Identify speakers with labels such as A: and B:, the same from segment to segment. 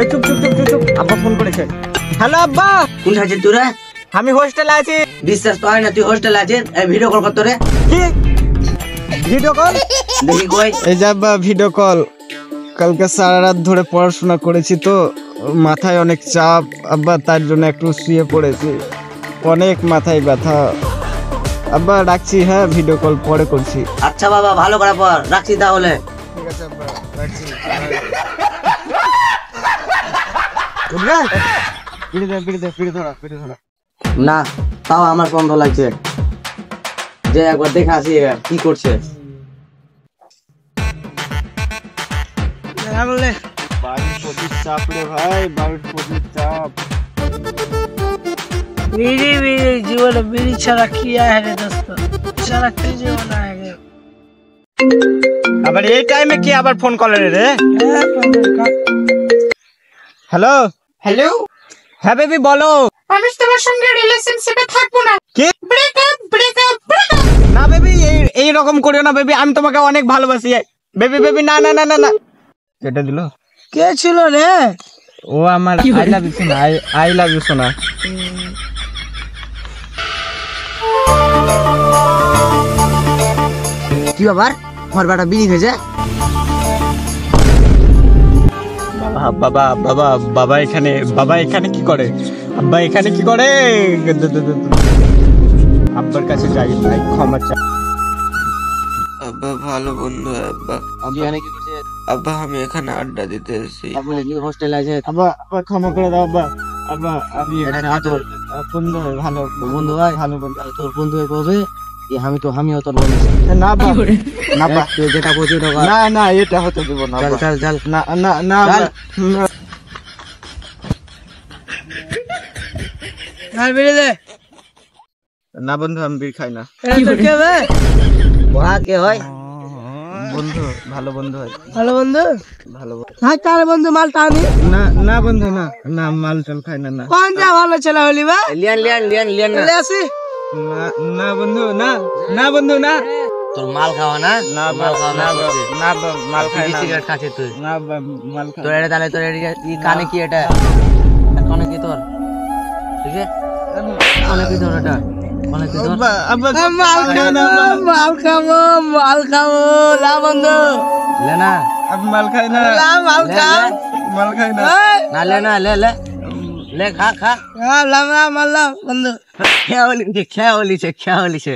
A: এই চুপ চুপ চুপ চুপ, আব্বা ফোন করেছে। হ্যালো আব্বা,
B: কোথায় আছিস তুই রে?
A: আমি হোস্টেলে আছি।
B: বিশ্বাস তো হয় না তুই হোস্টেলে আছিস। এই ভিডিও কল করতো রে।
A: কি ভিডিও কল?
B: দেখি কই।
A: এই যে আব্বা ভিডিও কল। কালকে সারা রাত ধরে পড়াশোনা করেছি তো মাথায় অনেক চাপ আব্বা, তার জন্য একটু শুয়ে পড়েছি, অনেক মাথায় ব্যথা। আব্বা রাখছি, হ্যাঁ ভিডিও কল পরে করছি।
B: আচ্ছা বাবা ভালো করে পর, রাখছি তাহলে।
A: ঠিক আছে আব্বা, রাখছি।
B: না তাও আমার বন্ধ লাগছে, যে একবার দেখে আসি কি করছে।
A: बारिश होती चाप रे भाई, बारिश होती चाप।
C: मेरे जीवन मेरी छड़ा किया है रे दोस्तों, छड़ा की जीवन आएगा।
A: আবার এই টাইমে কি আবার ফোন কল রে? হ্যালো
C: हेलो,
A: হ্যাঁ বেবি বলো।
C: আমি তোমার সঙ্গে রিলেশনশিপে থাকবো না।
A: কি?
C: Breakup breakup breakup.
A: না বেবি, এই রকম করিও না বেবি, আমি তোমাকে অনেক ভালোবাসি। বেবি বেবি না না না না না। কেটে দিল।
C: কে ছিল রে?
A: ও আমার আই লাভ ইউ সোনা, আই লাভ ইউ সোনা।
B: কি ব্যাপার, আমার বেটা বিড়ি খেয়েছে?
A: বাবা বাবা বাবা এখানে, বাবা এখানে কি করে? আব্বা এখানে কি করে? আব্বার কাছে যাই ভাই, ক্ষমা চাই।
D: আব্বা ভালো বন্ধু। আব্বা
B: আপনি এখানে কি করছে?
D: আব্বা আমি এখানে আড্ডা দিতে এসেছি।
B: আপনি কি হোস্টেলে আছে?
A: আব্বা আব্বা ক্ষমা করে দাও আব্বা। আব্বা আমি
B: এটা না তোর
A: বন্ধু ভালো
B: বন্ধু হয়,
A: ভালো বন্ধু।
B: তোর বন্ধু হয়ে কবে আমিও তোর বন্ধু।
A: না আব্বা, না আব্বা,
B: তুই যেটা করছিস ওটা কর।
A: না না এটা হতে দেব না
B: চল
A: আব্বা।
B: চল চল।
A: না না না আব্বা।
C: আর বেরে দে।
A: না বন্ধু আমি বিড়ি খাই না।
C: এই তো কে বে?
B: বড়া কে হয়?
A: বন্ধু ভালো বন্ধু হয়,
C: ভালো বন্ধু।
A: ভালো বন্ধু।
C: হ্যাঁ তার বন্ধু মালটা আনি।
A: না না বন্ধু না না, মাল চল খাই না। না
C: কোন যা ভালো ছেলে হলি বা?
B: লিয়ান লিয়ান লিয়ান লিয়ান না।
C: চলে আসি।
A: না না বন্ধু না, না বন্ধু না।
B: তোর মাল খাওয়া না?
A: না
B: মাল খাওয়া না
A: না
B: করছিস।
A: না মাল খাই
B: বিড়ি
A: না।
B: সিগারেট খাচ্ছিস তুই?
A: না মাল খাই
B: তোর এটা তাহলে তোর এই কানে কি এটা? কানে কি তোর? ঠিক আছে, কানে কি তোর এটা? কানে কি তোর?
A: আব্বা আব্বা
C: মাল খাবো, মাল খাবো, মাল খাবো। না বন্ধু,
B: লে না।
A: আমি মাল খাই না,
C: না মাল
B: লে,
C: খাও।
B: লে।
A: মাল খাই না।
B: না লে না, লে লে লে, খা খা।
C: হ্যাঁ লামা মাল্লা বন্ধু।
B: খেয়া হলিছে।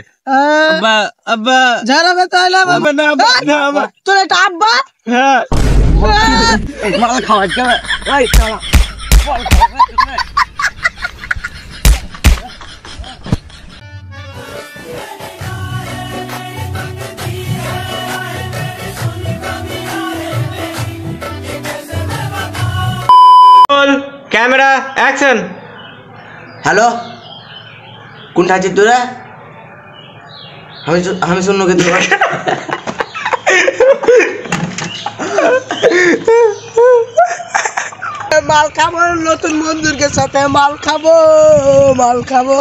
A: আব্বা আব্বা
C: ঝাড়াবে তাহলে
A: আব্বা না আব্বা না আব্বা।
C: তোর একটা আব্বা।
A: হ্যাঁ
B: মাল খাওয়া যাবে। ওই চলা।
A: Camera action.
B: হ্যালো, কোনটা আছিস তুই রে? আমি শুনলো কে তুই?
C: মাল খাবো, নতুন বন্ধুর সাথে মাল খাবো।